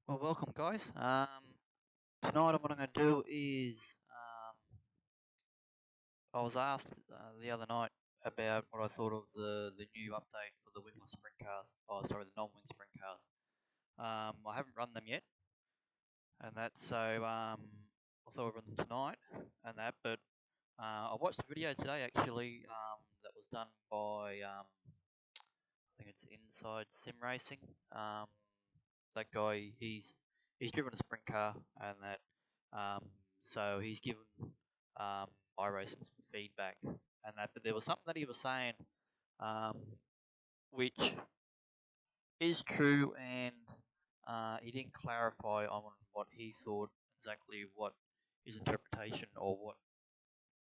Well, welcome, guys. Tonight, what I'm going to do is I was asked the other night about what I thought of the new update for the wingless sprint cars. Oh, sorry, the non-wing sprint cars. I haven't run them yet, and that so I thought I'd run them tonight and that. But I watched a video today actually that was done by I think it's Inside Sim Racing. Um, that guy, he's driven a sprint car and that. Um, so he's given iRacing some feedback and that. But there was something that he was saying, um, which is true, and he didn't clarify on what he thought exactly, what his interpretation or what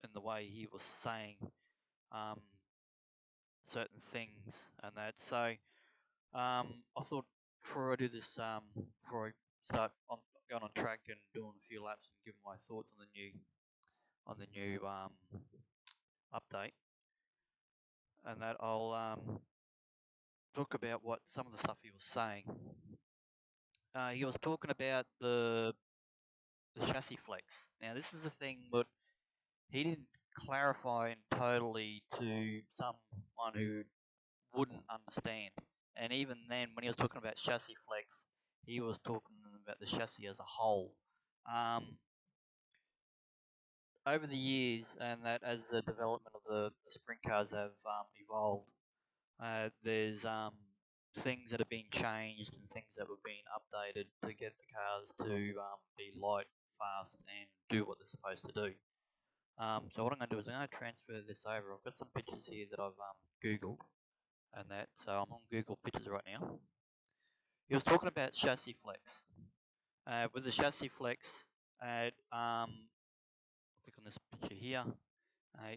in the way he was saying um, certain things and that. So I thought before I do this, before I start on going on track and doing a few laps and giving my thoughts on the new update, and that I'll talk about what some of the stuff he was saying. He was talking about the chassis flex. Now this is a thing that he didn't clarify totally to someone who wouldn't understand. And even then, when he was talking about chassis flex, he was talking about the chassis as a whole. Um, Over the years, and that as the development of the sprint cars have evolved, there's things that have been changed and things that were being updated to get the cars to be light, fast, and do what they're supposed to do. So what I'm going to do is I'm going to transfer this over. I've got some pictures here that I've Googled and that. So I'm on Google Pictures right now. He was talking about chassis flex. With the chassis flex, click on this picture here.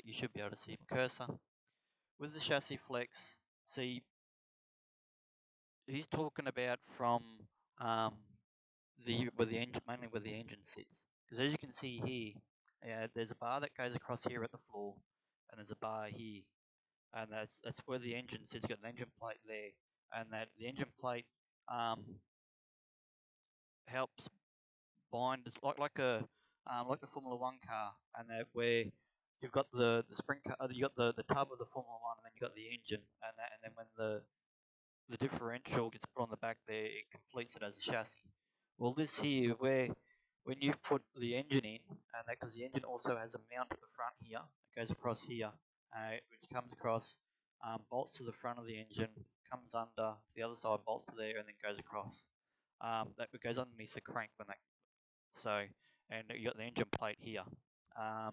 You should be able to see my cursor. With the chassis flex, see, he's talking about from um, where the engine, mainly where the engine sits. Because as you can see here, there's a bar that goes across here at the floor, and there's a bar here, and that's where the engine sits. You've got an engine plate there, and that the engine plate helps bind. It's like the Formula One car, and that where you've got the sprint car, you got the tub of the Formula One, and then you got the engine, and then when the differential gets put on the back there, it completes it as a chassis. Well, this here, where when you put the engine in, and that because the engine also has a mount at the front here, it goes across here, which comes across, bolts to the front of the engine, comes under to the other side, bolts to there, and then goes across. That goes underneath the crank when that so, and you got the engine plate here. Um,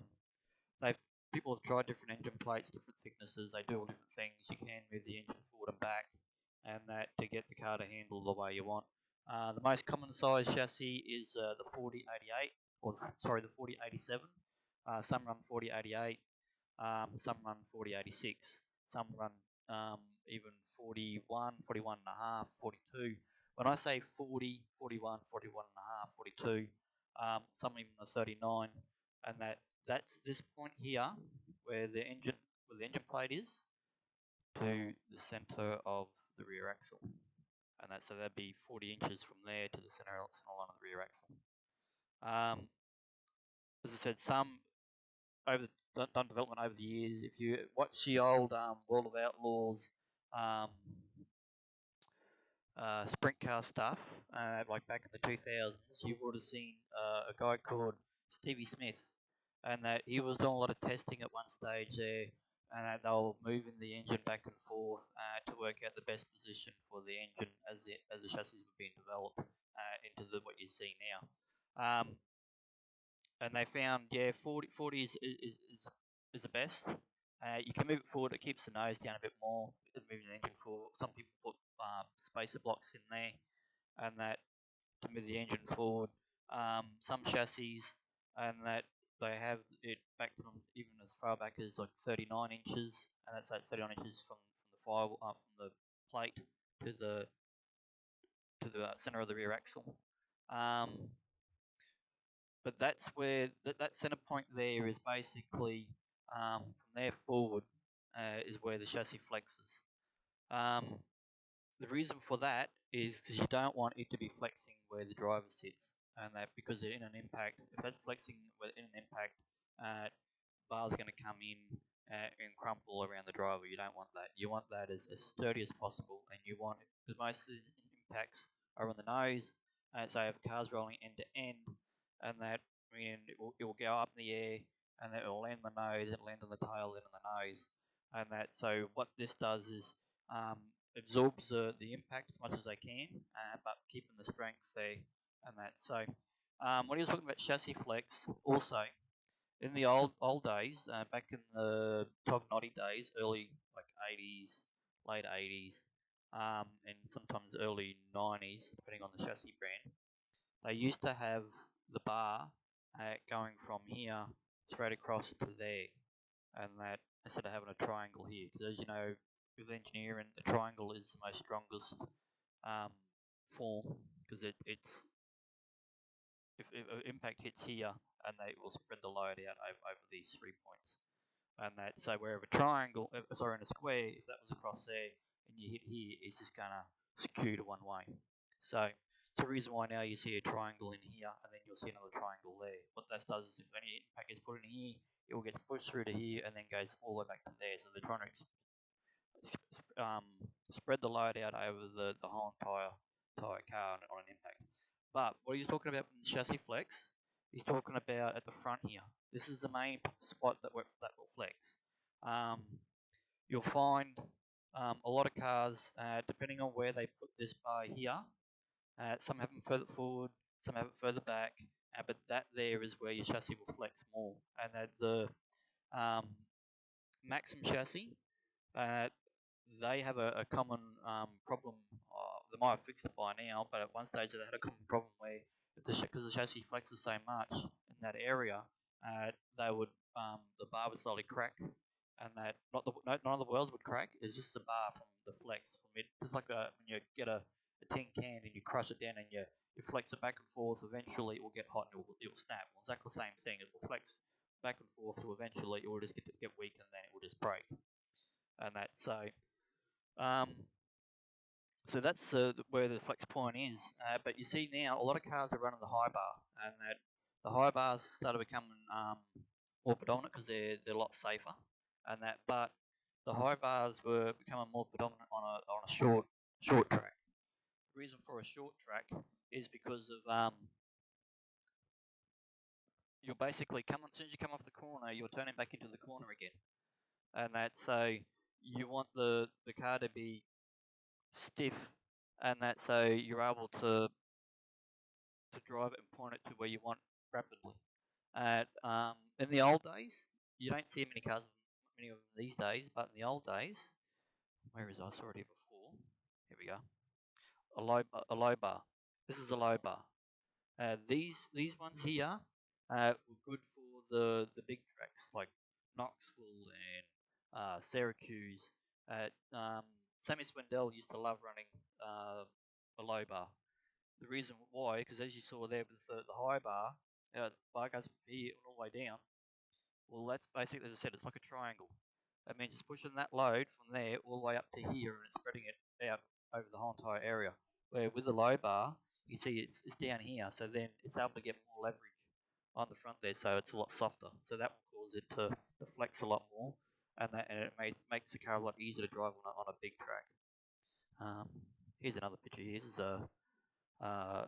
they've People have tried different engine plates, different thicknesses. They do all different things. You can move the engine forward and back, and that to get the car to handle the way you want. The most common size chassis is the 4088, or sorry, the 4087. Some run 4088. Some run 4086. Some run even 41, 41 and a half, 42. When I say 40, 41, 41 and a half, 42, some even a 39, and that's this point here where the engine plate is to the center of the rear axle, and so that'd be 40 inches from there to the center line of the rear axle. As I said, some over done development over the years. If you watch the old World of Outlaws um, sprint car stuff, like back in the 2000s, you would have seen a guy called Stevie Smith, and that he was doing a lot of testing at one stage there, and that they were moving the engine back and forth to work out the best position for the engine as the chassis were being developed into what you see now. And they found, yeah, 40 is the best. You can move it forward, it keeps the nose down a bit more, moving the engine forward. Some people put spacer blocks in there, and that to move the engine forward. Some chassis, and that they have it back to them even as far back as like 39 inches, and that's like 39 inches from the from the plate to the center of the rear axle. Um, but that's where that center point there is basically from there forward is where the chassis flexes. Um, the reason for that is because you don't want it to be flexing where the driver sits, and that because in an impact, if that's flexing in an impact, bar's going to come in and crumple around the driver. You don't want that. You want that as sturdy as possible, and you want it because most of the impacts are on the nose. So if the car's rolling end to end, and that it will go up in the air, and then it will land on the nose, it'll land on the tail, then on the nose, and that. So what this does is absorbs the impact as much as they can, but keeping the strength there, and that. So when he was talking about chassis flex, also in the old days, back in the Tognoddy days, early like 80s, late 80s, and sometimes early 90s, depending on the chassis brand, they used to have the bar going from here straight across to there, and that instead of having a triangle here, because as you know, with engineering, the triangle is the most strongest form because it's if an impact hits here, and they will spread the load out over these 3 points. And that so wherever a triangle, sorry, in a square, if that was across there and you hit here, it's just gonna skew to one way. So it's the reason why now you see a triangle in here, and then you'll see another triangle there. What that does is if any impact is put in here, it will get pushed through to here and then goes all the way back to there. So they're trying to um, spread the load out over the whole entire car on an impact. But what he's talking about in chassis flex, he's talking about at the front here. This is the main spot that will flex. You'll find a lot of cars, depending on where they put this bar here, some have them further forward, some have it further back, but that there is where your chassis will flex more. And that the Maxim chassis, uh, they have a common problem. They might have fixed it by now, but at one stage they had a common problem where because the chassis flexes so much in that area, they would the bar would slowly crack, and that none of the welds would crack. It's just the bar from the flex from it. It's like when you get a tin can and you crush it down and you flex it back and forth. Eventually it will get hot and it will snap. Well, exactly the same thing. It will flex back and forth till eventually it will just get weak and then it will just break. And that um, so that's where the flex point is. But you see now a lot of cars are running the high bar, and that the high bars started becoming more predominant because they're a lot safer, and that. But the high bars were becoming more predominant on a short track. The reason for a short track is because of you're basically coming as soon as you come off the corner, you're turning back into the corner again, and that. So you want the car to be stiff, and that so you're able to drive it and point it to where you want rapidly. In the old days, you don't see many cars, many of them these days, but in the old days, where is I saw it here before. Here we go. A low bar. This is a low bar. These ones here were good for the big tracks like Knoxville and Syracuse. Sammy Swindell used to love running a low bar. The reason why, because as you saw there with the high bar, the bar goes from here all the way down. Well, that's basically, as I said, it's like a triangle. That means it's pushing that load from there all the way up to here and it's spreading it out over the whole entire area. Where with the low bar, you see it's down here, so then it's able to get more leverage on the front there, so it's a lot softer. So that will cause it to flex a lot more, and it makes the car a lot easier to drive on a big track. Here's another picture. Here. This is a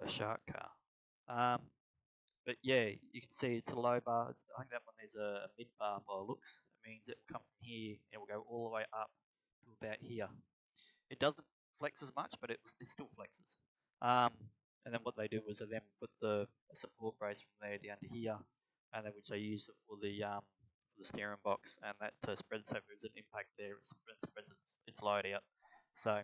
shark car. But yeah, you can see it's a low bar. I think that one there's a mid bar by the looks. It means it will come from here and it will go all the way up to about here. It doesn't flex as much, but it still flexes. Um, and then what they do is they then put the support brace from there down to here, and then which they use it for the steering box, and that spreads so if there's an impact there, it spreads its load out. So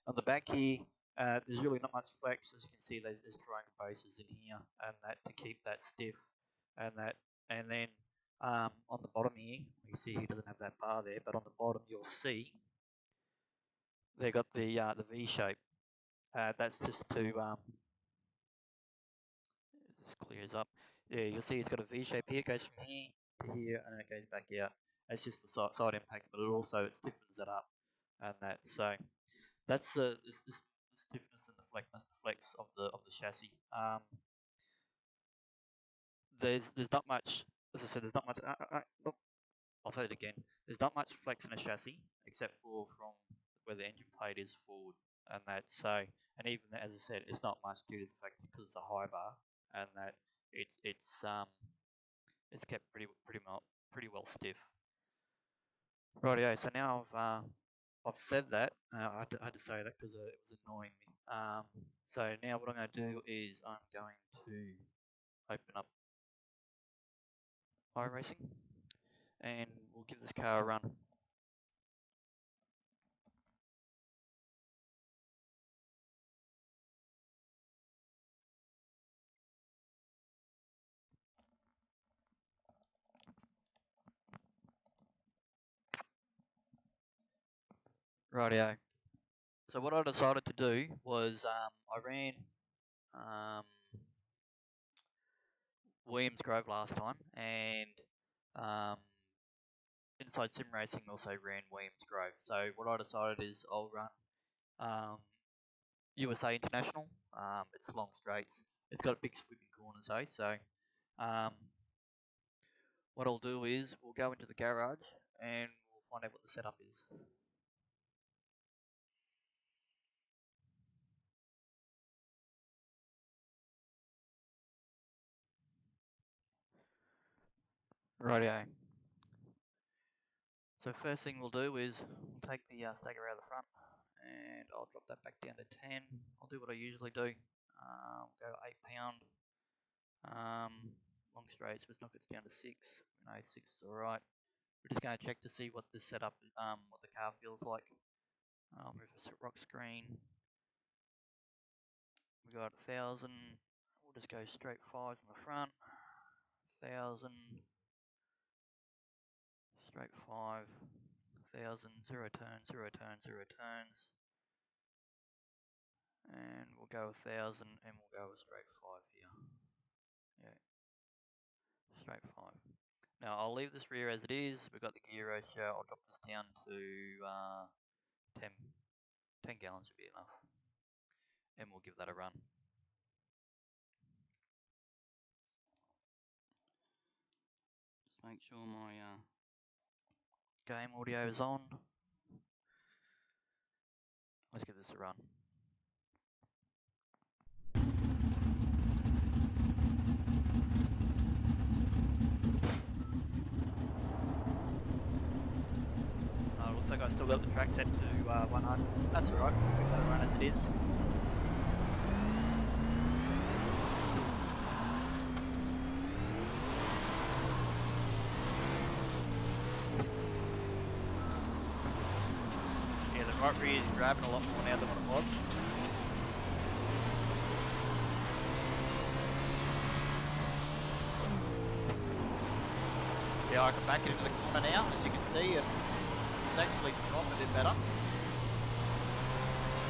on the back here, there's really not much flex. As you can see, there's triangle bases in here, and that to keep that stiff, and then on the bottom here, you see he doesn't have that bar there, but on the bottom you'll see they got the V shape. That's just to this clears up. Yeah, you'll see it's got a V shape here. It goes from here to here, and then it goes back out. That's just for side impacts, but it stiffens it up, and that. So that's the stiffness and the flex of the chassis. There's not much, as I said, there's not much. Look, I'll say it again. There's not much flex in a chassis except for from where the engine plate is forward, and that's so. And even as I said, it's not much due to the fact because it's a high bar, and that it's kept pretty well stiff. Rightio. So now I've said that. I had to say that because it was annoying me. So now what I'm going to do is I'm going to open up iRacing and we'll give this car a run. Rightio. So what I decided to do was I ran um, Williams Grove last time, and Inside Sim Racing also ran Williams Grove. So what I decided is I'll run USA International. It's long straights. It's got big sweeping corners, So what I'll do is we'll go into the garage and we'll find out what the setup is. Rightio. So first thing we'll do is we'll take the stacker out of the front and I'll drop that back down to 10. I'll do what I usually do. Go 8 pound. Long straights, let's knock it down to 6. 6 is alright. We're just going to check to see what this setup, what the car feels like. Move the rock screen. We got 1,000. We'll just go straight 5s in the front. 1,000. Straight 5. 1,000. 0 turns, 0 turns, 0 turns. And we'll go 1,000 and we'll go a straight 5 here. Yeah. Straight 5. Now I'll leave this rear as it is. We've got the gear ratio. I'll drop this down to 10 gallons should be enough. And we'll give that a run. Just make sure my game audio is on. Let's give this a run. Looks like I still got the track set to 100. That's alright, we'll let it run as it is. Yeah, the right rear is grabbing a lot more now than what it was. Yeah, I can back it into the corner now, as you can see. It's actually dropped a bit better.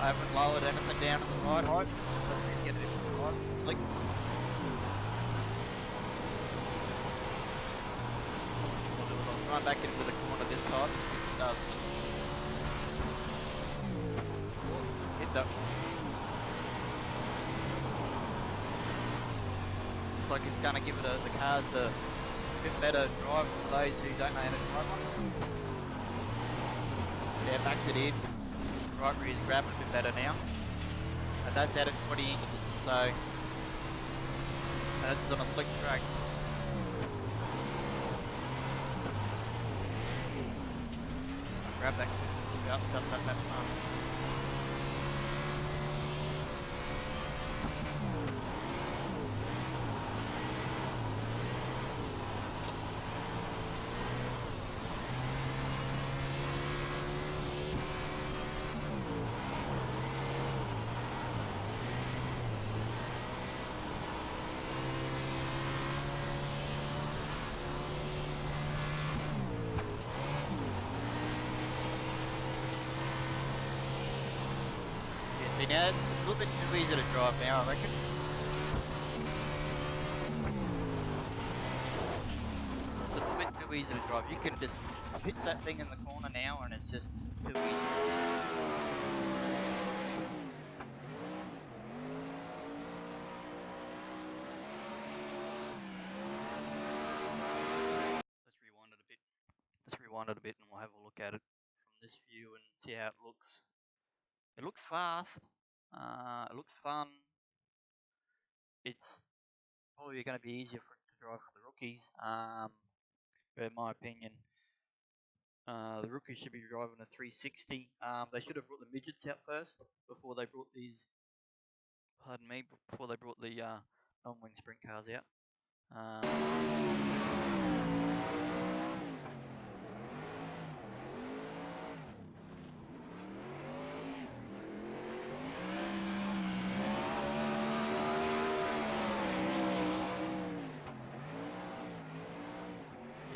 I haven't lowered anything down at the ride height, but let's get it into the ride slick. I'll run back into the corner this time and see if it does. Hit that. Looks like it's going to give it the cars a bit better drive for those who don't know how to drive one. Yeah, backed it in. Right rear is grabbing a bit better now. And that's out at 20 inches, so. And this is on a slick track. Grab that, look up, something like that front. See now, it's a little bit too easy to drive now, I reckon. It's a little bit too easy to drive. You can just hit that thing in the corner now and it's just too easy. rewind it a bit and we'll have a look at it from this view and see how it looks. It looks fast. It looks fun. It's probably going to be easier for it to drive for the rookies. But in my opinion, the rookies should be driving a 360. They should have brought the midgets out first before they brought these. Pardon me, before they brought the non-wing sprint cars out.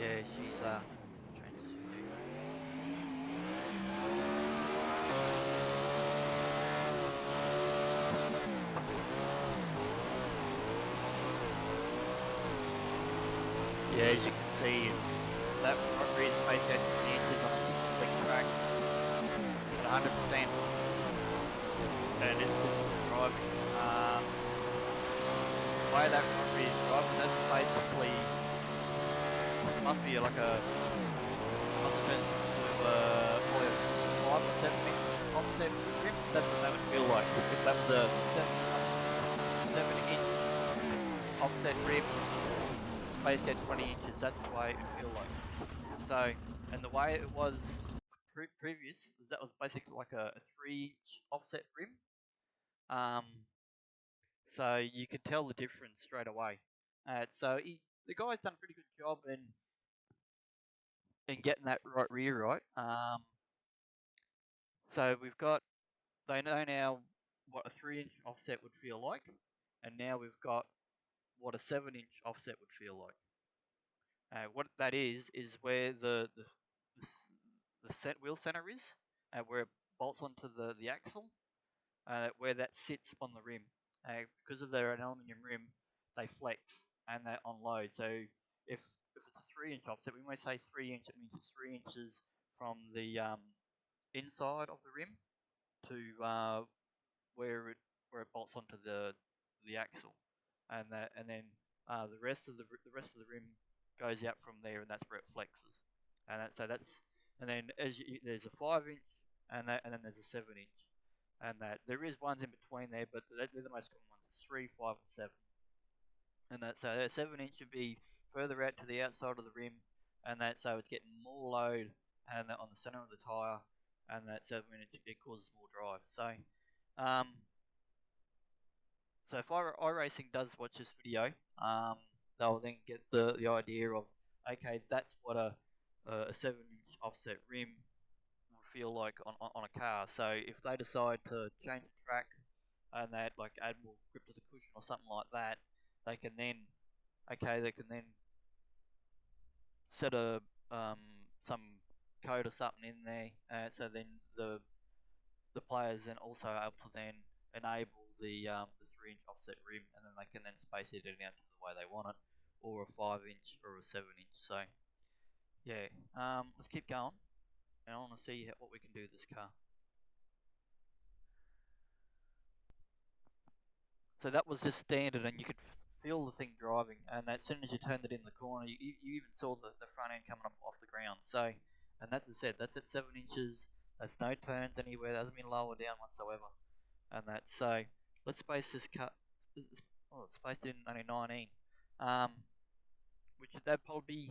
Yeah, she's yeah, as you can see, it's that front rear space out 20 inches on a super slick track at 100%, and it's just driving. The way that front rear is driving, that's basically, it must be like a, must have been probably a 5 or 7 inch offset rim. That's what that would feel like. If that was a 7 inch offset rim, spaced at 20 inches, that's the way it would feel like. So, and the way it was previous, was that was basically like a 3-inch offset rim. So you could tell the difference straight away. So the guy's done a pretty good job in getting that right rear right. So we've got, they know now what a 3-inch offset would feel like, and now we've got what a 7-inch offset would feel like. What that is where the wheel center is, where it bolts onto the axle, where that sits on the rim. Because of their aluminium rim, they flex and they unload. So if it's a 3-inch offset, we may say 3 inch. It means it's 3 inches from the inside of the rim to where it bolts onto the axle, and then the rest of the rim goes out from there, and that's where it flexes. And then there's a 5-inch, and then there's a 7-inch, and that there is ones in between there, but they're the most common ones: 3, 5, and 7. And that so a 7-inch should be further out to the outside of the rim, and that so it's getting more load and on the center of the tire, and that 7-inch it causes more drive. So if iRacing does watch this video, they'll then get the idea of, okay, that's what a 7-inch offset rim will feel like on a car. So if they decide to change the track and that like add more grip to the cushion or something like that, they can then set a some code or something in there, so then the players then also are able to then enable the 3-inch offset rim, and then they can then space it out to the way they want it, or a 5-inch or a 7-inch. So yeah, let's keep going, and I want to see what we can do with this car. So that was just standard, and you could feel the thing driving, and as soon as you turned it in the corner, you even saw the front end coming up off the ground. So, and that's as I said, that's at 7 inches. That's no turns anywhere. That hasn't been lowered down whatsoever. And that's so. Let's space this cut. Oh, it's spaced in only 19. Which that'd probably be,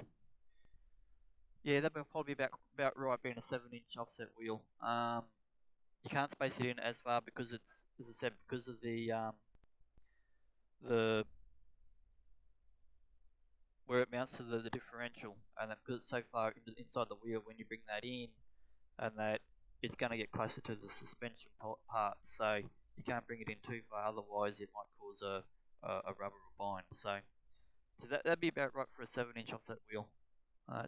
yeah, that'd probably be about right, being a 7-inch offset wheel. You can't space it in as far because it's, as I said, because of the where it mounts to the differential, and then because it's so far inside the wheel, when you bring that in, and that it's going to get closer to the suspension part, so you can't bring it in too far, otherwise it might cause a rubber bind. So that'd be about right for a 7-inch offset wheel.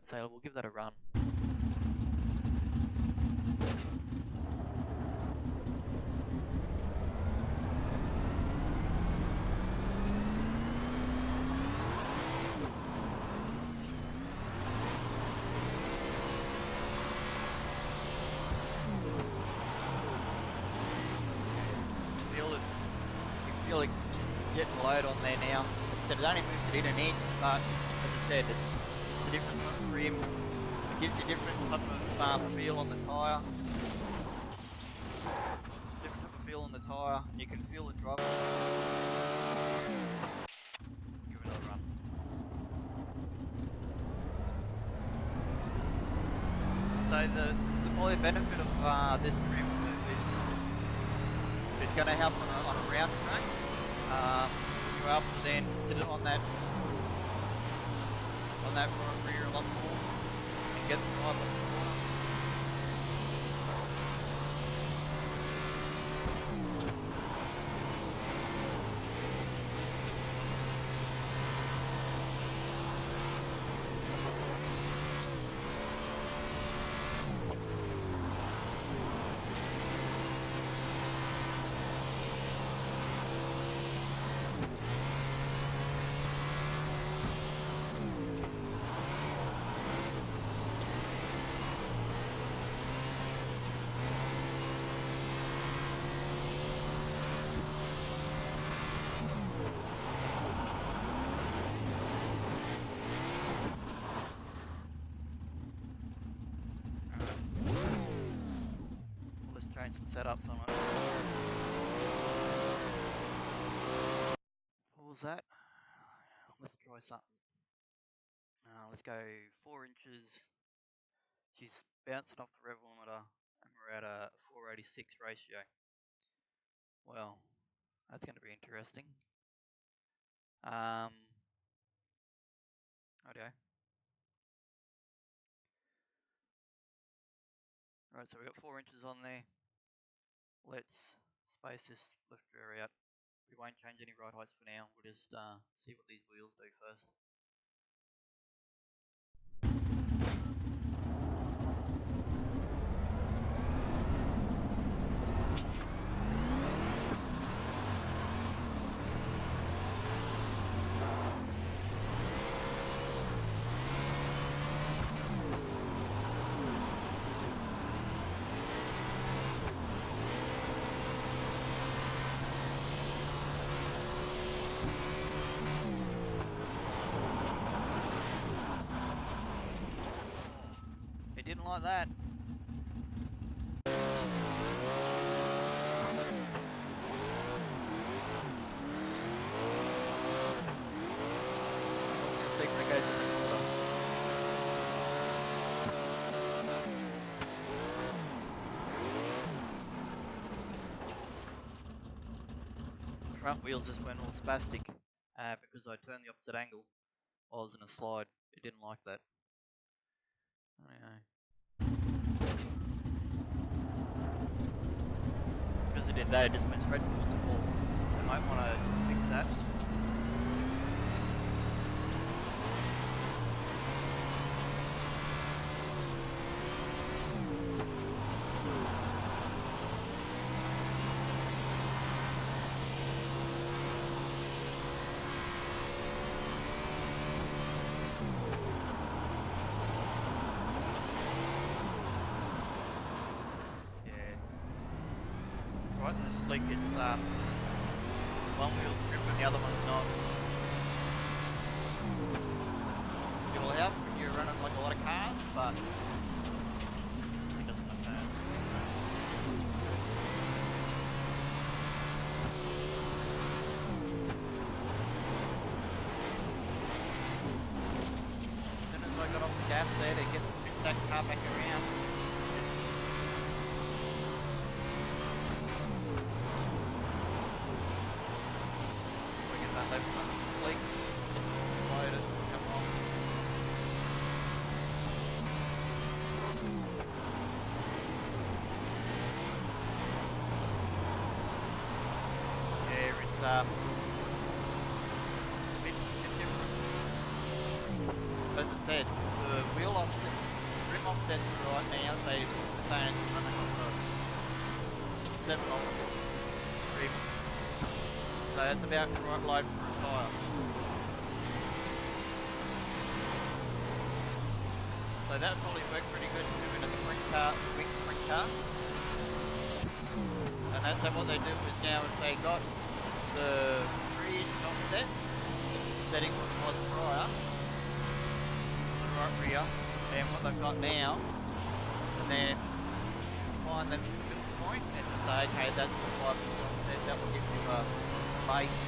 So we'll give that a run. Feel it getting load on there now. So it's only moved it in an inch, but as I said, it's a different rim. gives you different type of feel on the tyre. Different type of feel on the tyre. You can feel it drop. Give it another run. So the probably benefit of this trim is it's going to help on a round track. You're able to then sit it on that front rear a lot more and get the drive off the corner. Change some setups on it. What was that? Let's try something. Let's go 4 inches. She's bouncing off the rev limiter and we're at a 486 ratio. Well, that's going to be interesting. Okay. Right, so we've got 4 inches on there. Let's space this lift rear out. We won't change any ride heights for now. We'll just see what these wheels do first. Didn't like that. The secret goes in the water. Front wheels just went all spastic because I turned the opposite angle while I was in a slide. It didn't like that. Anyway. Because it did that, it just went straight towards the wall. I might want to fix that. Right in this leak, it's one wheel's grip and the other one's not. It'll help when you're running like a lot of cars, but it doesn't look bad. As soon as I got off the gas there to get that car back around, left front of the sleek, load it, come off. Yeah, it's a bit different. As I said, the wheel offset, rim offsets right now, they're saying it's running on the 7 rim. So that's about the right load for a tyre. So that probably worked pretty good in a sprint car, big sprint car. And that's what they do is now if they got the 3-inch offset setting what it was prior, the right rear, And what they've got now, and then find the middle point and say, okay, that's a 5% offset, that will give you a base.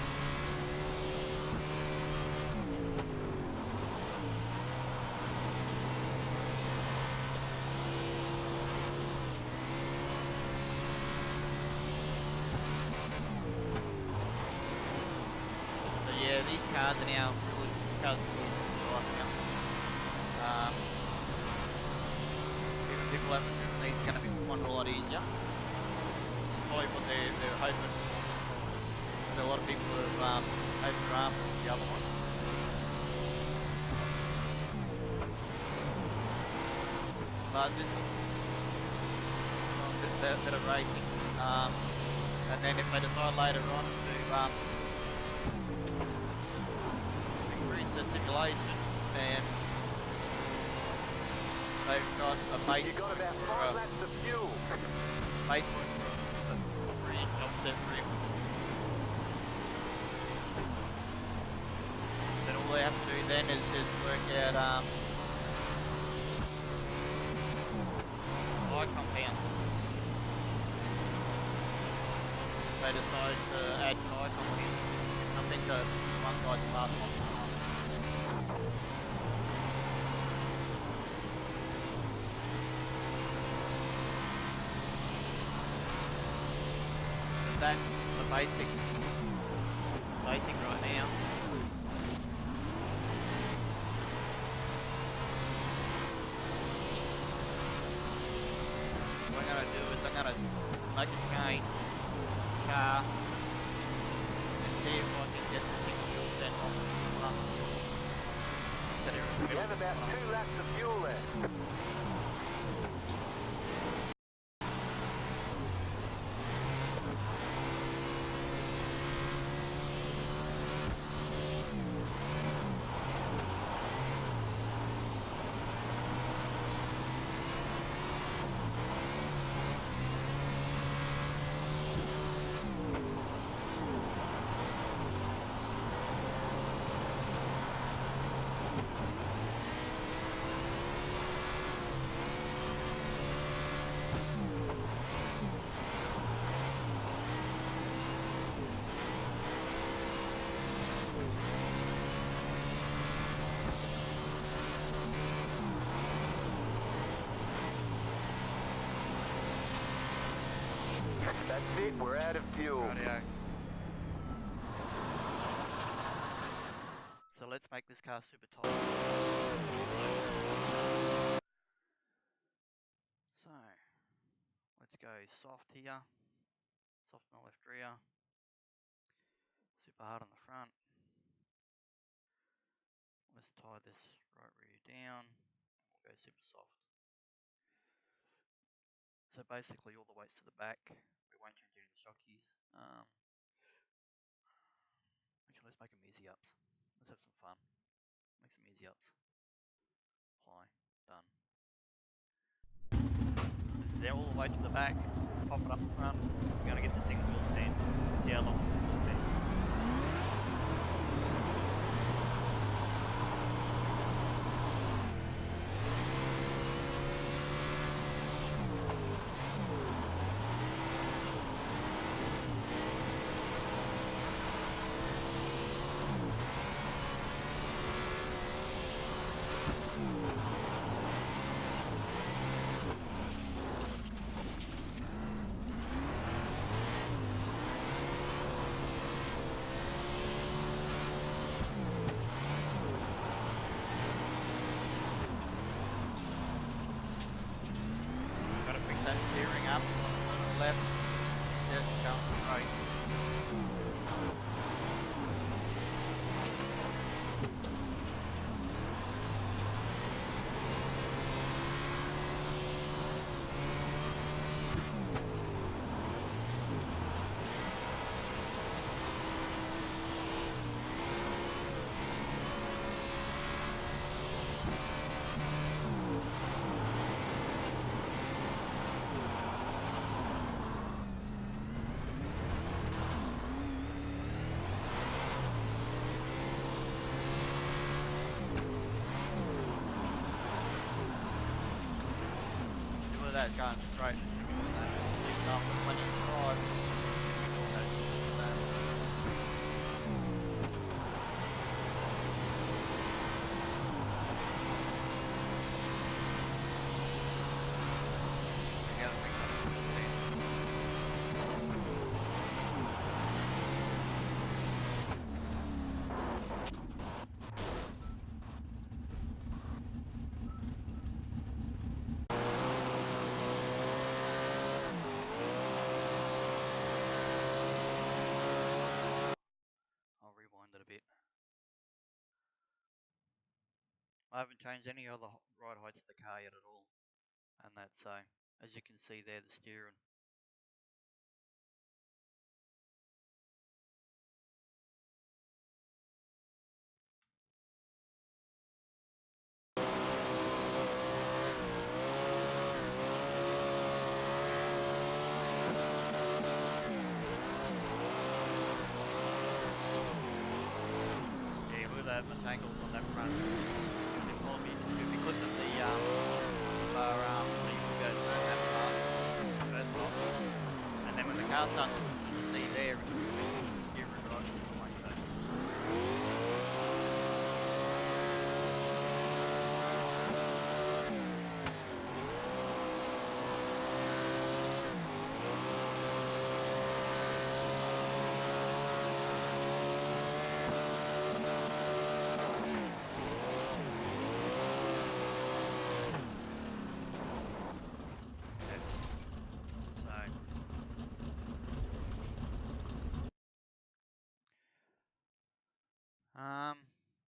So yeah, these cars are now really, this car's really right now. Even people haven't driven these are going to be find it a lot easier. Probably what they're hoping. So a lot of people have opened their arms with the other one. But this is a bit of racing. And then if they decide later on to increase the simulation, then they've got a base You got about 5 laps of fuel. Base point for a 3-inch offset rim. Then all they have to do then is just work out eye compounds. They decide to add eye compounds. I think one guy's last one. That's the basic right now. What I'm going to do is I'm going to make a change this car and see if I can get the single wheel stand off the front. You have about 2 laps of fuel left. That's it, we're out of fuel. Radio. So let's make this car super tight. So let's go soft here, soft on the left rear, super hard on the front. Let's tie this right rear down, we'll go super soft. So basically all the weight's to the back, we won't change any of the shockies. Actually let's make them easy ups, let's have some fun, make some easy ups. Apply, done. This is all the way to the back, pop it up the front, we're going to get the single wheel stand, see how long the wheel stand. that going straight. Even though I've got plenty of drive. I'll rewind it a bit. I haven't changed any of the ride heights of the car yet at all. And that's so, as you can see there, the steering. Yeah, look at that, the tangles on that front. If we clipped at the bar so you could go through that part first off. And then when the car starts to you see there, the steering rod just won't go.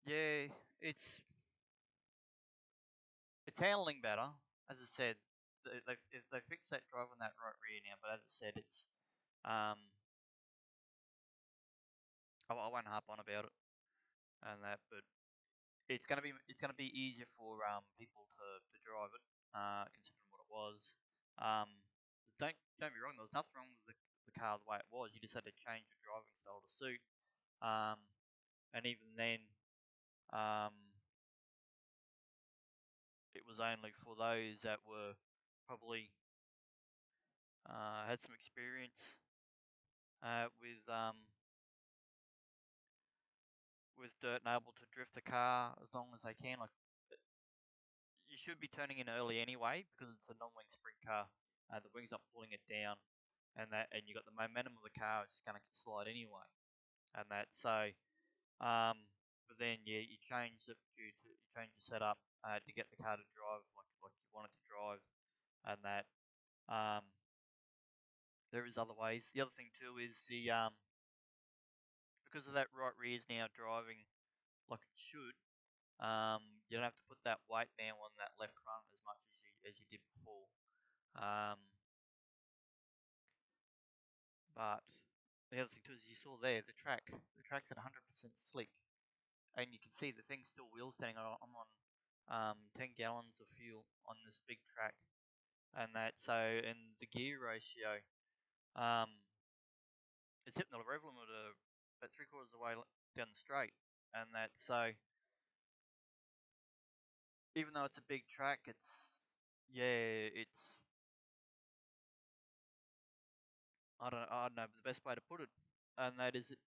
Yeah, it's handling better. As I said, they fixed that drive on that right rear now. But as I said, it's I won't harp on about it and that, but it's gonna be easier for people to drive it, considering what it was. Um, don't be wrong. There was nothing wrong with the car the way it was. You just had to change your driving style to suit. Um, and even then, um, it was only for those that were probably had some experience with dirt and able to drift the car as long as they can. Like you should be turning in early anyway because it's a non-wing sprint car. The wing's not pulling it down, and you got the momentum of the car. It's just going to slide anyway, and that so. Um, but then yeah, you change the setup to get the car to drive like you want it to drive, and that. Um, there is other ways. The other thing too is the because of that right rear is now driving like it should. You don't have to put that weight now on that left front as much as you did before. Um, but the other thing too is you saw there the track's at 100% slick, and you can see the thing's still wheel standing. I'm on 10 gallons of fuel on this big track, and that so and the gear ratio, um, it's hitting the rev limiter at 3/4 of the way down the straight, and that so even though it's a big track, it's I don't know the best way to put it, and that is it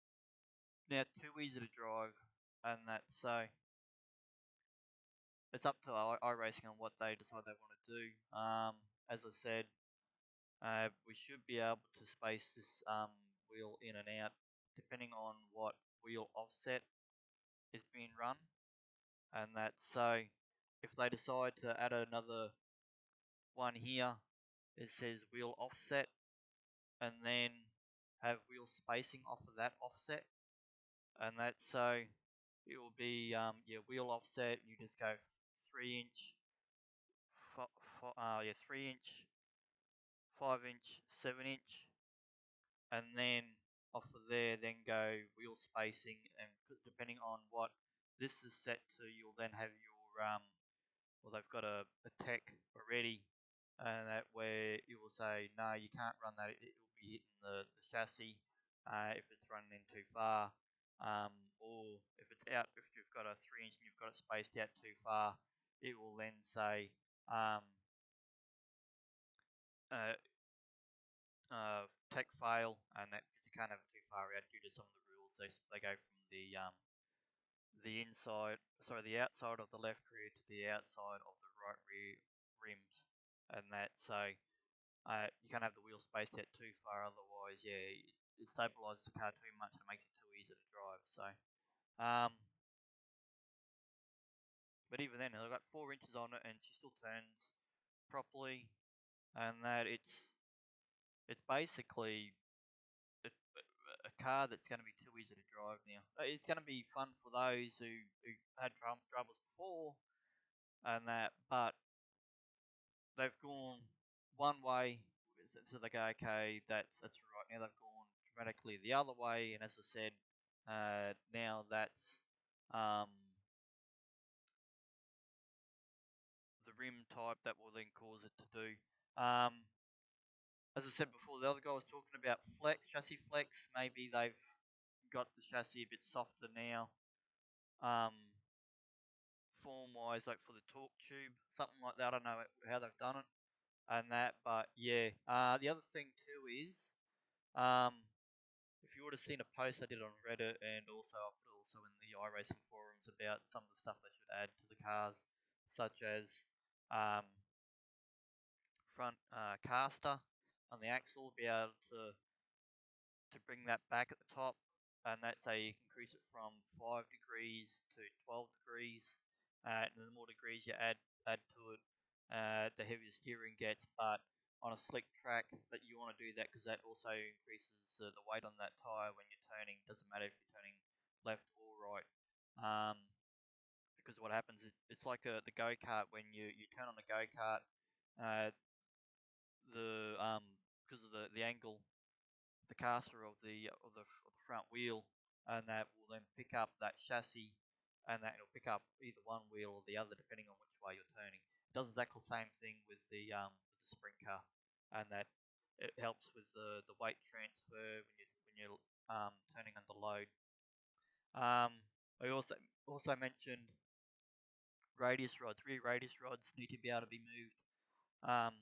now too easy to drive, and that so it's up to iRacing on what they decide they want to do. As I said, we should be able to space this wheel in and out depending on what wheel offset is being run, and that so if they decide to add another one here, it says wheel offset, and then have wheel spacing off of that offset, and that so it will be yeah wheel offset. You just go 3 inch, 3 inch, 5 inch, 7 inch, and then off of there, then go wheel spacing, and depending on what this is set to, you'll then have your well, they've got a tech already, and that where it will say, no, you can't run that. It will be hitting the chassis if it's running in too far, or if it's out. If you've got a 3 inch and you've got it spaced out too far, it will then say, um, uh, tech fail, and that because you can't have it too far out due to some of the rules. They go from the inside, sorry, the outside of the left rear to the outside of the right rear rims, and that so you can't have the wheel spaced out too far, otherwise, yeah, it stabilizes the car too much and it makes it too easy to drive. So, um, but even then, I've got 4 inches on it, and she still turns properly, and that it's basically a car that's going to be too easy to drive now. It's going to be fun for those who had troubles before, and that, but they've gone one way, so they go, okay, that's right. Now they've gone dramatically the other way, and as I said, now that's um, the rim type that will then cause it to do. As I said before, the other guy was talking about flex, chassis flex. Maybe they've got the chassis a bit softer now, um, form wise, like for the torque tube, something like that. I don't know how they've done it and that, but yeah. The other thing too is, um, if you would have seen a post I did on Reddit, and also I put also in the iRacing forums about some of the stuff they should add to the cars, such as um, front caster on the axle, be able to bring that back at the top, and that's how you can increase it from 5 degrees to 12 degrees, and the more degrees you add to it, the heavier steering gets. But on a slick track, that you want to do that because that also increases the weight on that tire when you're turning. Doesn't matter if you're turning left or right. Um, because what happens is it's like the go kart when you turn on a go kart, uh, the because of the angle, the caster of the front wheel, and that will then pick up that chassis, and that it'll pick up either one wheel or the other depending on which way you're turning. It does exactly the same thing with the sprint car, and that it helps with the weight transfer when you're turning under load. I also mentioned radius rods. Rear radius rods need to be able to be moved. Um,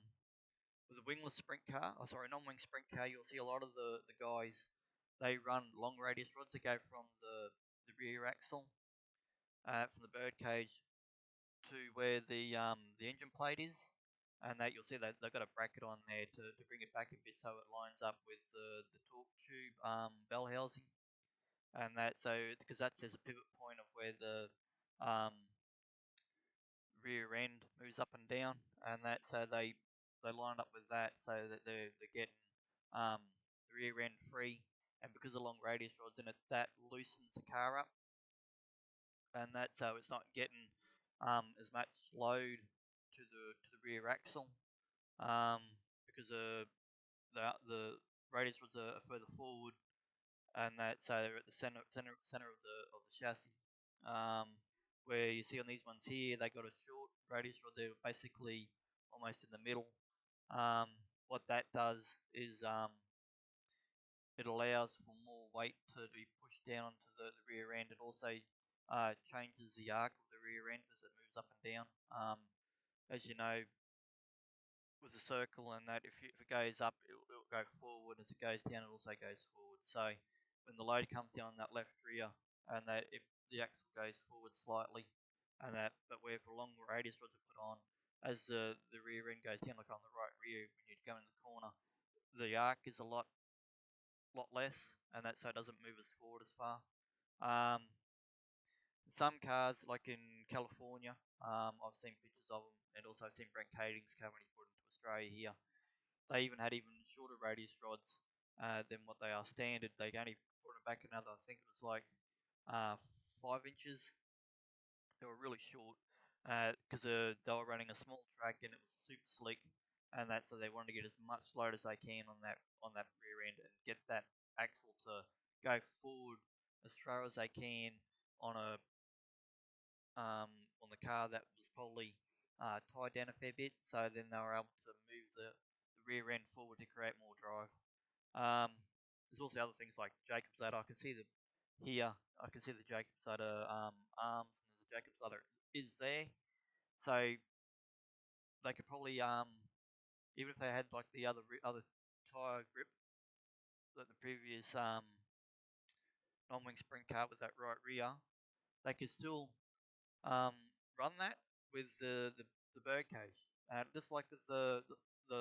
with a wingless sprint car, oh sorry, non-wing sprint car, you'll see a lot of the guys, they run long radius rods that go from the rear axle, from the bird cage to where the engine plate is, and that you'll see that they've got a bracket on there to bring it back a bit so it lines up with the torque tube bell housing, and that so because that's there's a pivot point of where the um, rear end moves up and down, and that so they line up with that so that they're getting the rear end free, and because of the long radius rods in it, that loosens the car up, and that so it's not getting as much load to the rear axle, um, because the radius rods are further forward, and that so they're at the center of the chassis. Um, where you see on these ones here, they got a short radius rod. They're basically almost in the middle. Um, what that does is it allows for more weight to be pushed down onto the rear end. It also changes the arc of the rear end as it moves up and down. As you know, with the circle and that, if it goes up, it'll go forward. As it goes down, it also goes forward. So when the load comes down that left rear, and that if the axle goes forward slightly, and that, but where for long radius rods are put on, as the rear end goes down, like on the right rear, when you go in the corner, the arc is a lot less, and that so it doesn't move us forward as far. Um, some cars, like in California, I've seen pictures of them, and also I've seen Brent Kading's car when he brought them to Australia here. They even had even shorter radius rods than what they are standard. They only brought it back another, I think it was like 5 inches. They were really short because they were running a small track and it was super slick, and that so they wanted to get as much load as they can on that rear end and get that axle to go forward as far as they can on a on the car that was probably tied down a fair bit. So then they were able to move the rear end forward to create more drive. Um, there's also other things like Jacob's ladder. I can see the here. I can see the Jacob's ladder arms, and there's a Jacob's ladder is there. So they could probably even if they had like the other tire grip that the previous non-wing sprint car with that right rear, they could still um, run that with the bird cage. Just like with the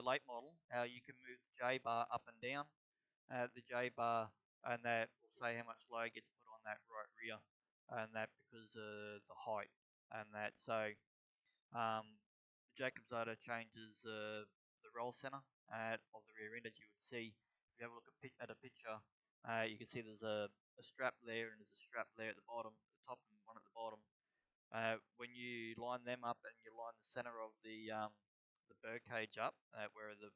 late model, how you can move the J bar up and down, the J bar, and that will say how much load gets put on that right rear, and that because of the height, and that so um, Jacob's Auto changes the roll center of the rear end, as you would see. If you have a look at a picture, you can see there's a strap there and there's a strap there at the bottom, the top and one at the bottom. When you line them up and you line the center of the bird cage up, where the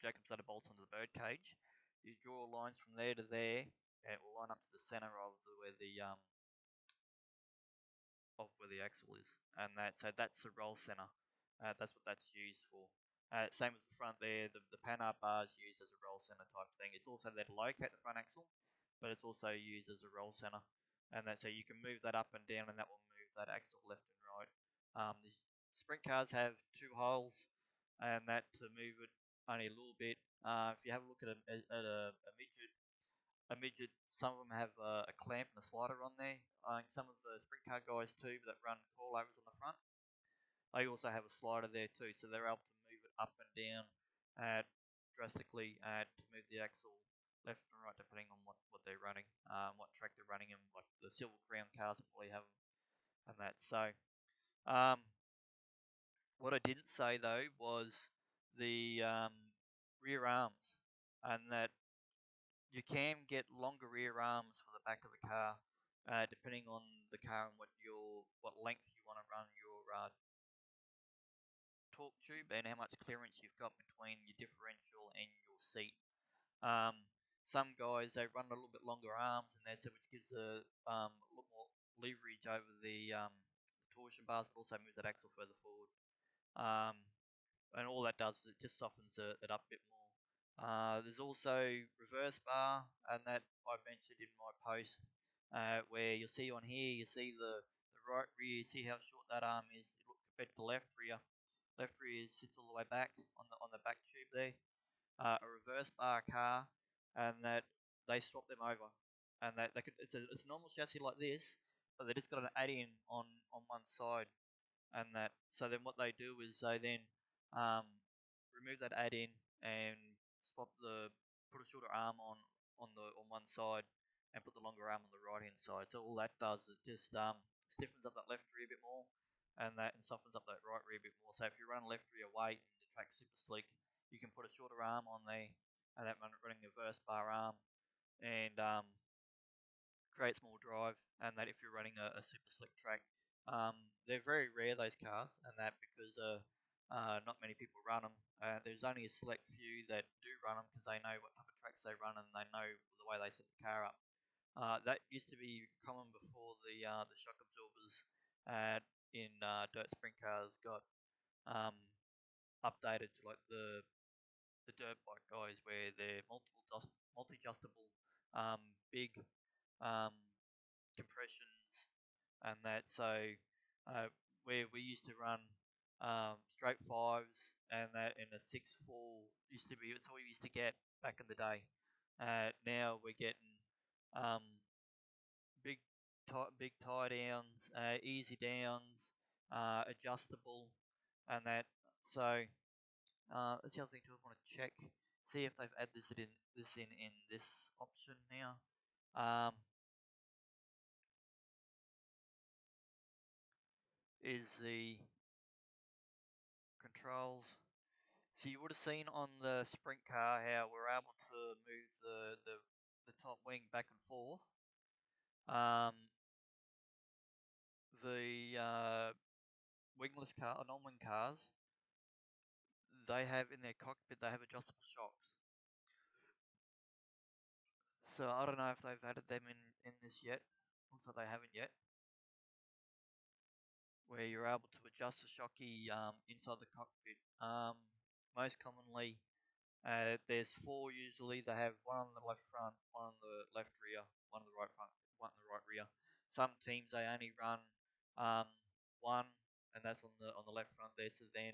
Jacob's Ladder bolts onto the bird cage, you draw lines from there to there, and it will line up to the center of where the axle is, and that's the roll center. That's what that's used for. Same with the front there. The pan-up bar is used as a roll center type thing. It's also there to locate the front axle, but it's also used as a roll center, and that so you can move that up and down, and that will move that axle left and right. These sprint cars have two holes, and that to move it only a little bit. If you have a look at a midget, some of them have a clamp and a slider on there. Some of the sprint car guys too that run coilovers on the front, they also have a slider there too, so they're able to move it up and down drastically to move the axle left and right depending on what they're running, what track they're running, and like the Silver Crown cars will probably have them and that. So um, what I didn't say though was the rear arms, and that you can get longer rear arms for the back of the car, depending on the car and what length you want to run your torque tube and how much clearance you've got between your differential and your seat. Um, some guys they run a little bit longer arms and that, so which gives a lot more leverage over the torsion bars, but also moves that axle further forward. Um, and all that does is it just softens it up a bit more. There's also reverse bar, and that I mentioned in my post, where you'll see on here, you see the right rear, see how short that arm is compared to the left rear. Left rear sits all the way back on the back tube there. A reverse bar car, and that they swap them over, and that they could it's a normal chassis like this, but they just got an 18 on one side, and that so then what they do is they then um, remove that add in and swap the put a shorter arm on one side and put the longer arm on the right hand side. So all that does is just stiffens up that left rear a bit more and softens up that right rear a bit more. So if you run left rear weight and the track's super slick, you can put a shorter arm on there and that running a reverse bar arm and creates more drive, and that if you're running a super slick track, they're very rare those cars, and that because not many people run them. There's only a select few that do run them because they know what type of tracks they run and they know the way they set the car up. That used to be common before the shock absorbers in dirt sprint cars got um, updated to like the dirt bike guys, where they're multi adjustable, big um, compressions and that. So where we used to run straight fives and that in a 6.4 used to be it's all we used to get back in the day. Now we're getting um, big big tie downs, easy downs, adjustable, and that. So that's the other thing too. I want to check, see if they've added this in this option now. Is the controls. So you would have seen on the sprint car how we're able to move the top wing back and forth. Um, the wingless car, non-wing cars, they have in their cockpit they have adjustable shocks. So I don't know if they've added them in this yet. Looks like they haven't yet. Where you're able to adjust the shocky inside the cockpit. Most commonly, there's four usually. They have one on the left front, one on the left rear, one on the right front, one on the right rear. Some teams they only run um, one, and that's on the left front there. So then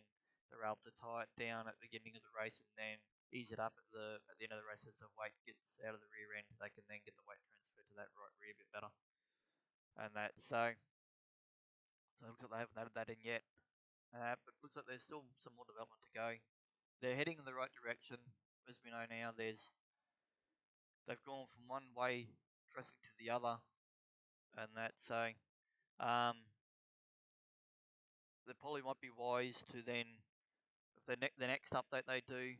they're able to tie it down at the beginning of the race and then ease it up at the end of the race as the weight gets out of the rear end. They can then get the weight transferred to that right rear a bit better. And that so it looks like they haven't added that in yet. But it looks like there's still some more development to go. They're heading in the right direction. As we know now, they've gone from one way traffic to the other, and that so they probably might be wise to then, if the next update they do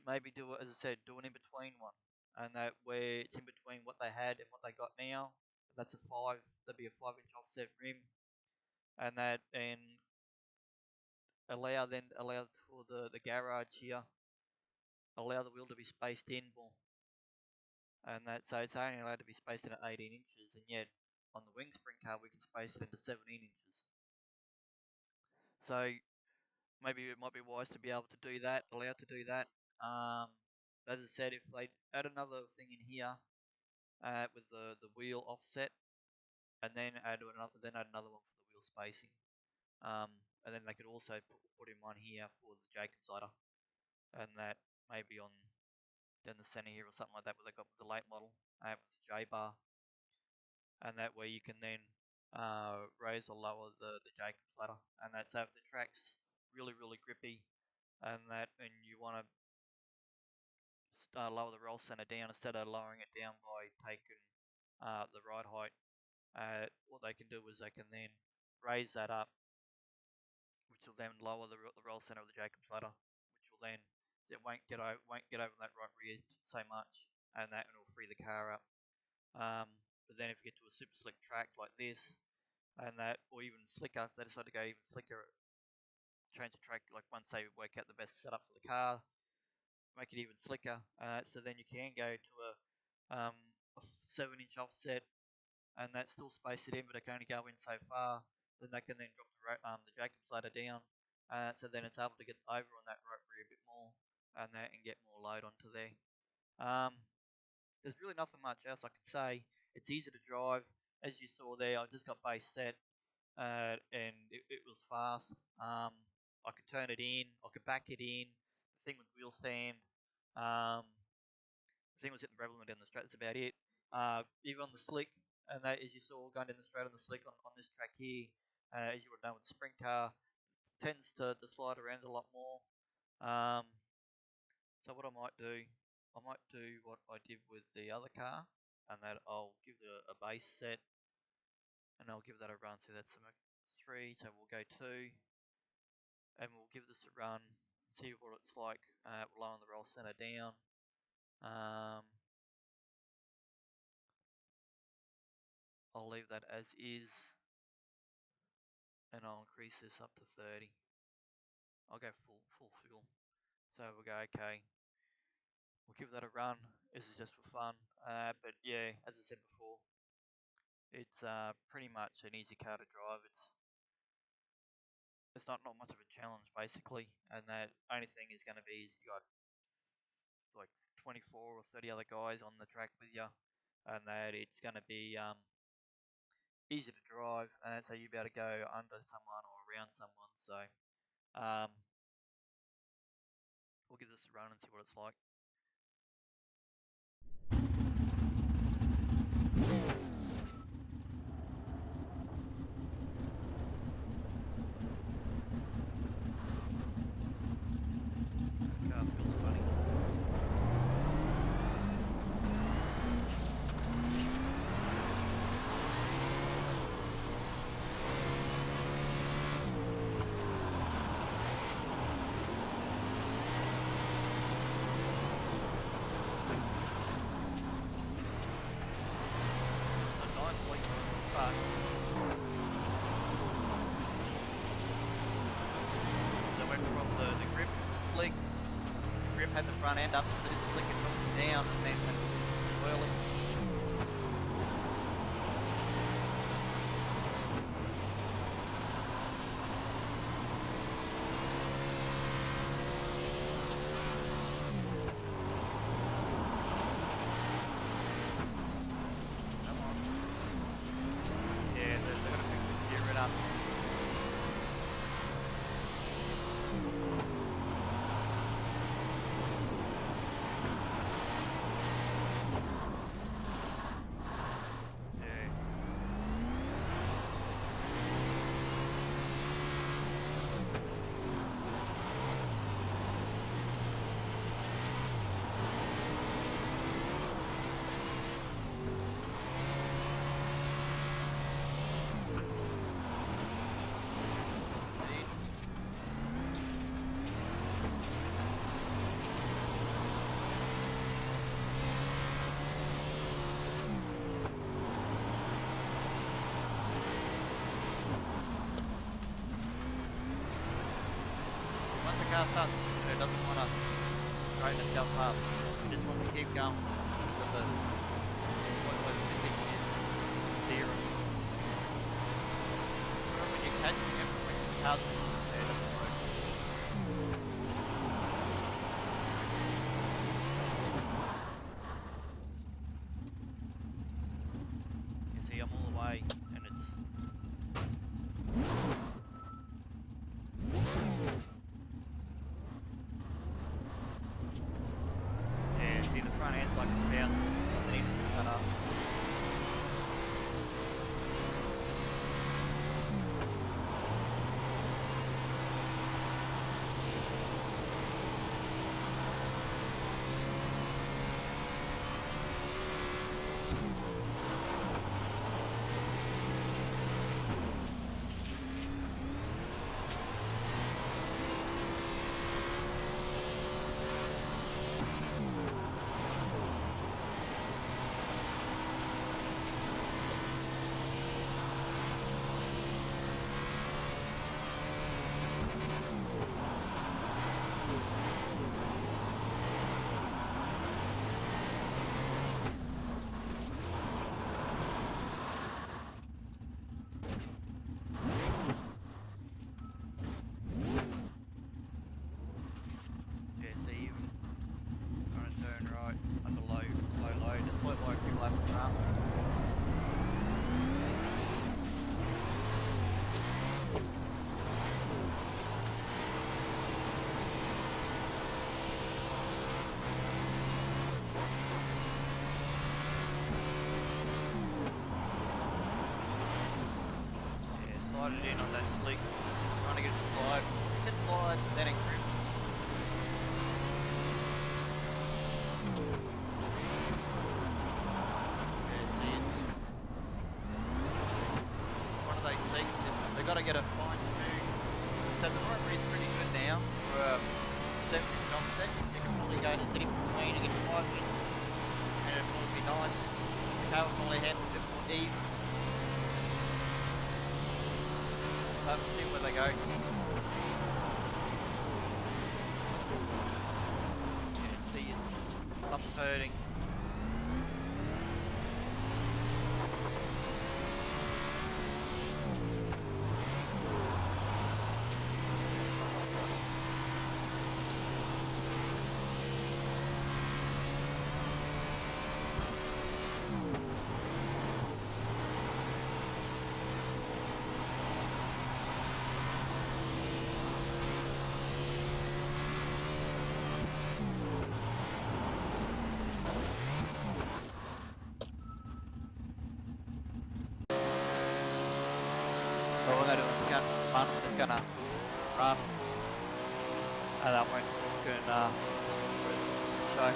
maybe do it, as I said, do an in between one, and that where it's in between what they had and what they got now. That's there'd be a 5-inch offset rim, and allow for the garage here, allow the wheel to be spaced in more, and that so it's only allowed to be spaced in at 18 inches, and yet on the wing sprint car we can space it into 17 inches. So maybe it might be wise to be able to do that, allowed to do that. As I said, if they add another thing in here with the wheel offset, and then add another one for the wheel spacing, and then they could also put in one here for the Jacobs ladder, and that maybe on down the center here or something like that, where they got the late model with the J bar, and that way you can then raise or lower the Jacobs ladder, and that's so if the track's really grippy, and you want to lower the roll center down instead of lowering it down by taking the ride height. What they can do is they can then raise that up, which will then lower the roll center of the Jacobs ladder, which will then so it won't get over that right rear so much, and that will free the car up. But then if you get to a super slick track like this, and that, or even slicker, if they decide to go even slicker, change the track, like once they work out the best setup for the car, make it even slicker. So then you can go to a 7-inch offset, and that's still spaced it in, but it can only go in so far. Then they can then drop the Jacobs ladder down, so then it's able to get over on that right rear a bit more, and get more load onto there. There's really nothing much else I can say. It's easy to drive, as you saw there. I just got base set, and it was fast. I could turn it in, I could back it in. The thing with wheel stand. The thing was hitting the rebel down the straight. That's about it. Even on the slick, and that as you saw going down the straight on the slick on this track here, as you would have done with the sprint car, tends to slide around a lot more. So what I might do what I did with the other car, and that I'll give it a base set, and I'll give that a run. So that's 3. So we'll go 2, and we'll give this a run, see what it's like, lowering the roll center down. I'll leave that as is, and I'll increase this up to 30. I'll go full fuel. So we'll go, okay, we'll give that a run. This is just for fun. But yeah, as I said before, it's pretty much an easy car to drive. It's not much of a challenge basically, and that only thing is going to be is you got like 24 or 30 other guys on the track with you, and that it's going to be easy to drive, and so you'll be able to go under someone or around someone. So we'll give this a run and see what it's like. Car feels funny. Nicely, but so went from the grip to the slick. The grip had the front end up, so the slick and dropped it down, and then went swirling. Yeah, they're going to fix this gear right up. car starts, it doesn't want to straighten itself up. It just wants to keep going. So what the physics is steering. When you're catching it, when the car's it doesn't work. You see, I'm all the way, and it's. Yeah, see, the front end's like bouncing underneath the cut up. Slide it in on that slick, trying to get it to slide. It can slide, but then it grips. Yeah, see, it's one of those seats. They've got to get a fine tune. So the rotary is pretty good now for a 7-inch offset. You can probably go to sit in between and get 5 in, and it'll probably be nice. The car will probably handle it more even. Let's see where they go. Yeah, see, it's thumb hurting. So we're going to do is I'm just going to run, and then we can show.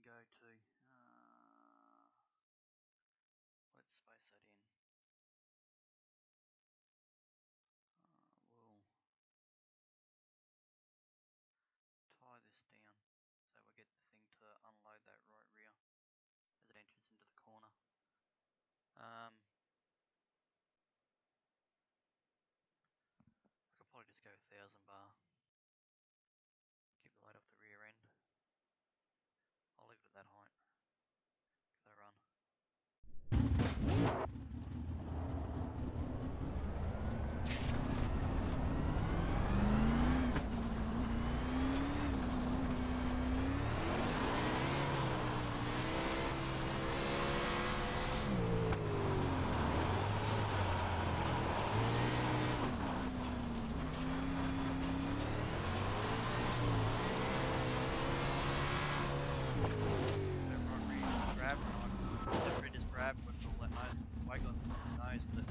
go to. Let's space that in. We'll tie this down so we get the thing to unload that right rear as it enters into the corner. I could probably just go 1000 bar. Keep the load off the rear end. I'll leave it at that height. Give that a run. Grab with all that nose, wake on the nose with it.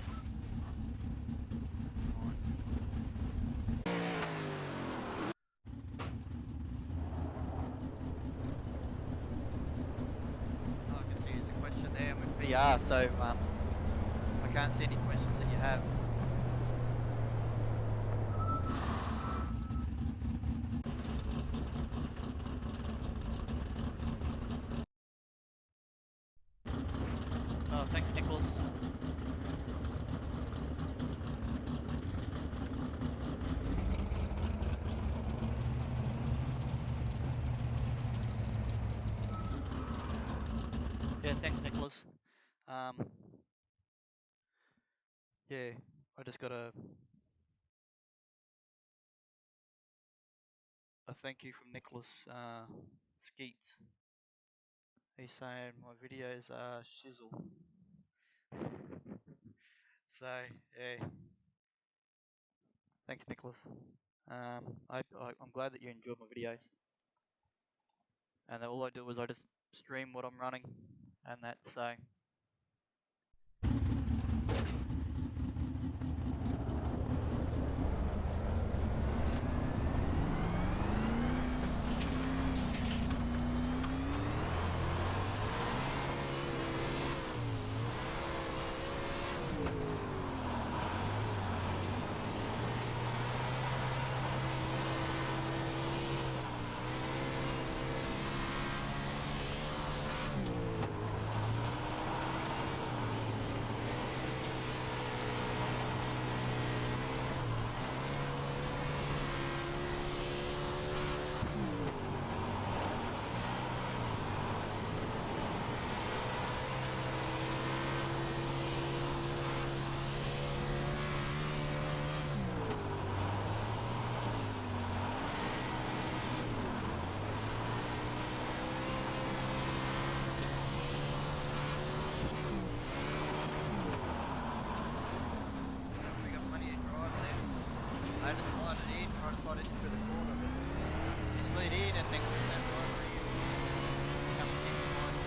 Oh, I can see there's a question there with VR, so I can't see any questions that you have. Oh, thanks, Nicholas. Yeah, thanks, Nicholas. Yeah, I just got a thank you from Nicholas Skeets. He's saying my videos are shizzle. So, yeah. Thanks, Nicholas. I'm glad that you enjoyed my videos. And all I do is I just stream what I'm running, and that's so. I just slide it in, try to slide it into the corner, but you slid in and then that right where you come to keep in mind.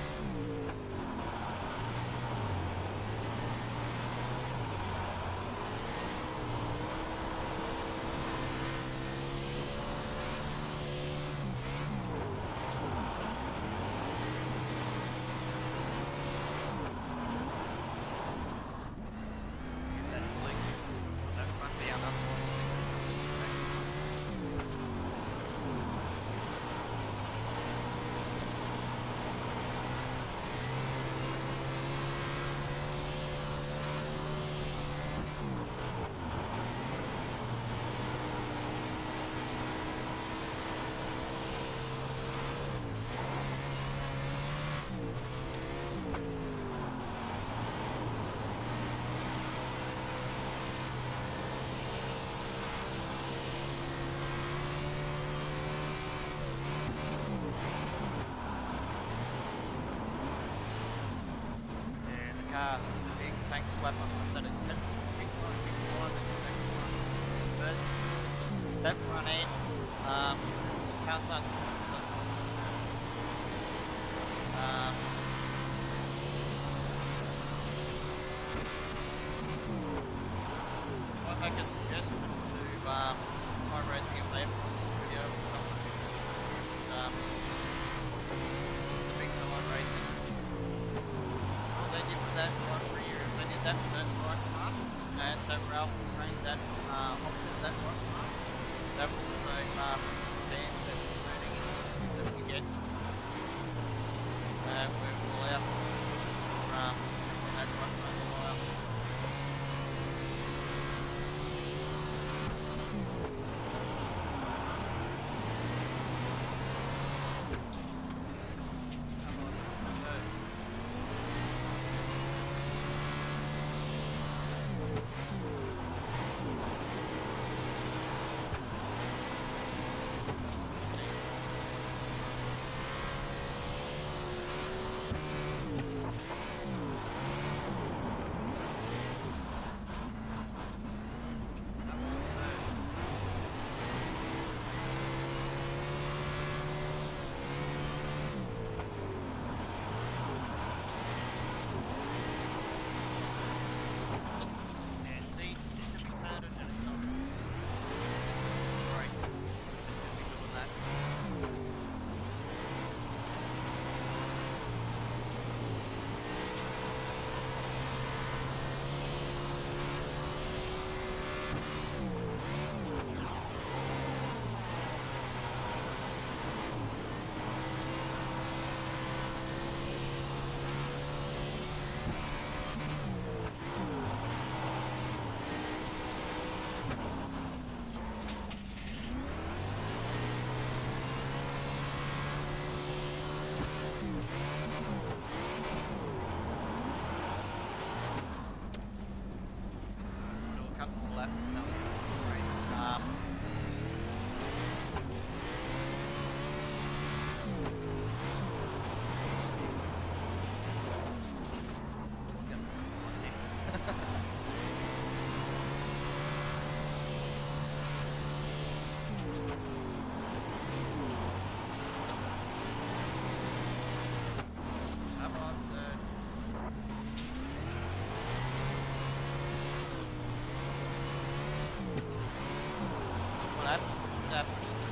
Get that slick, that front down up. The big tank slap up instead of big one, but that front end, power starts I make a suggestion to iRacing if they ever put this video or something. The powerful trains that offset that right part. That will also expand the turning that we get where we will out when that right front wire.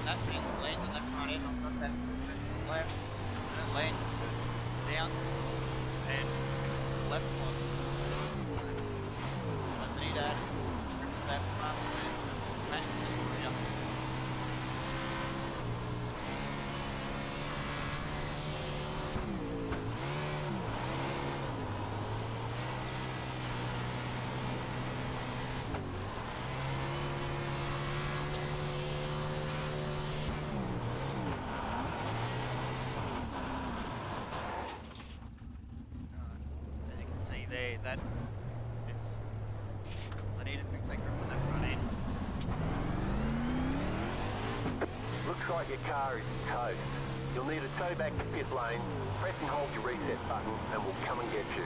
That thing lands on that front end, I've got that left, and it lands down and left one. I need that, that front with maintenance area. As you can see there, that it's, I need to fix that grip on that front end. Looks like your car is toast. You'll need to tow back to pit lane, press and hold your reset button, and we'll come and get you.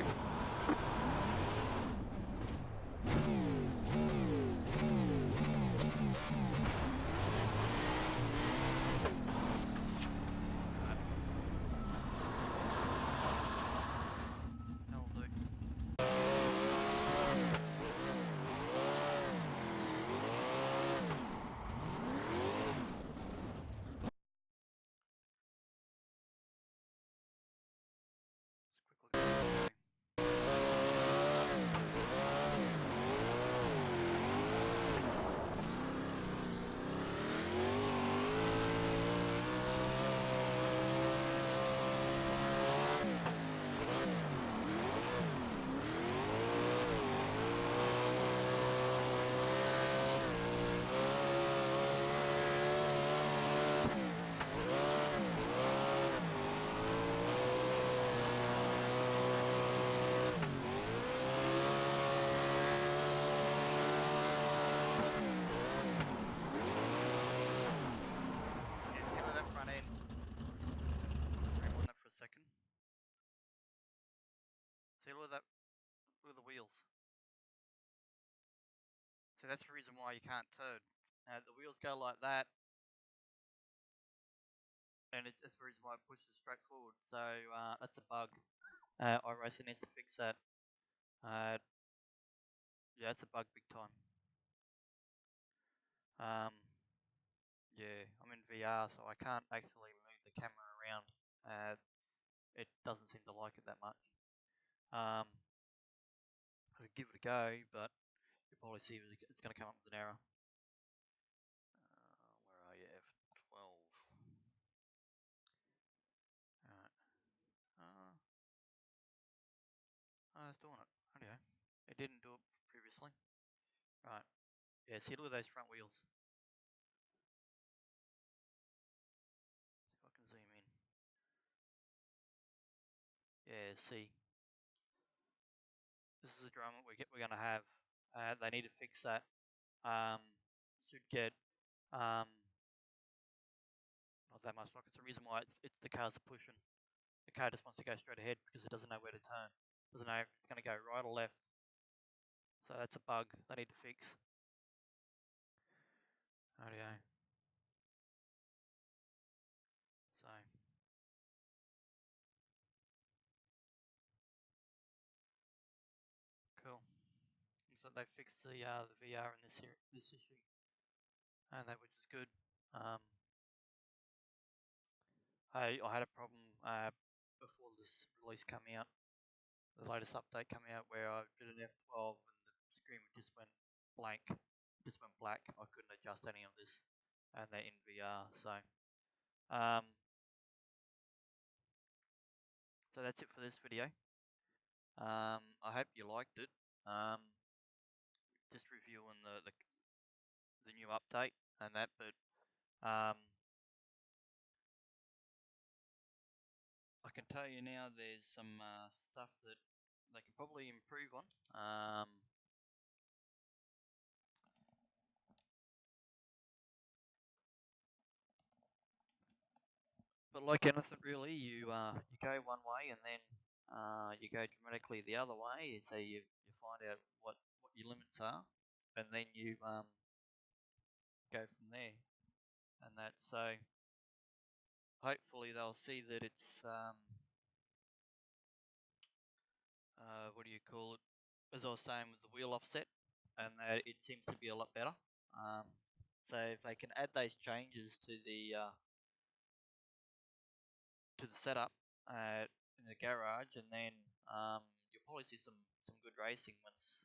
See, look at that, look at the wheels. So that's the reason why you can't turn. The wheels go like that, and it's the reason why it pushes straight forward. So that's a bug. iRacing needs to fix that. Yeah, it's a bug big time. Yeah, I'm in VR, so I can't actually move the camera around. It doesn't seem to like it that much. I could give it a go, but you'll probably see it's going to come up with an error. Where are you? F12. Alright. It's doing it. Okay. It didn't do it previously. Right. Yeah, see, look at those front wheels. See if I can zoom in. Yeah, see. This is a drama we're going to have. They need to fix that. Should get not that much luck. It's the reason why it's the cars are pushing. The car just wants to go straight ahead because it doesn't know where to turn. Doesn't know if it's going to go right or left. So that's a bug they need to fix. Rightio. So cool. So they fixed the VR in this issue, and that which is good. I had a problem before this release came out, the latest update came out, where I did an F12 and the screen just went blank, just went black. I couldn't adjust any of this, and they're in VR. Um, so that's it for this video. I hope you liked it. Just reviewing the new update and that, but I can tell you now there's some stuff that they can probably improve on. But like anything really, you go one way and then you go dramatically the other way. So you find out what your limits are, and then you go from there. And that, so hopefully they'll see that it's what do you call it? As I was saying with the wheel offset, and that it seems to be a lot better. So if they can add those changes to the setup in the garage, and then you'll probably see some good racing once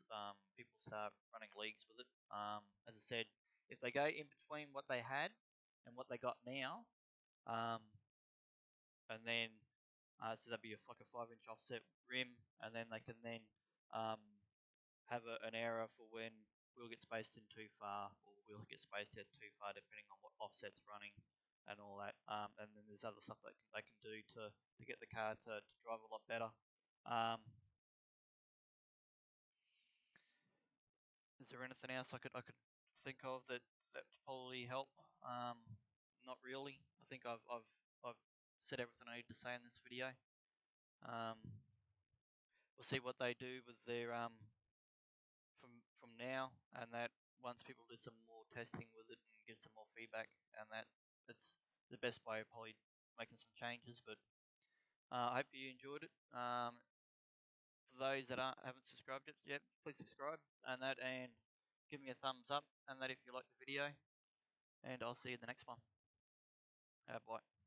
people start running leagues with it. As I said, if they go in between what they had and what they got now, um, and then so that'd be like a 5-inch offset rim, and then they can then um, have an error for when wheel gets spaced in too far or wheel gets spaced out too far, depending on what offset's running and all that. And then there's other stuff that they can do to get the car to drive a lot better. Is there anything else I could think of that probably help? Not really. I think I've said everything I need to say in this video. Um, we'll see what they do with their from now, and that once people do some more testing with it and get some more feedback, and that it's the best way of probably making some changes. But I hope you enjoyed it. For those that haven't subscribed yet, please subscribe and that, and give me a thumbs up and that if you like the video. And I'll see you in the next one. Bye.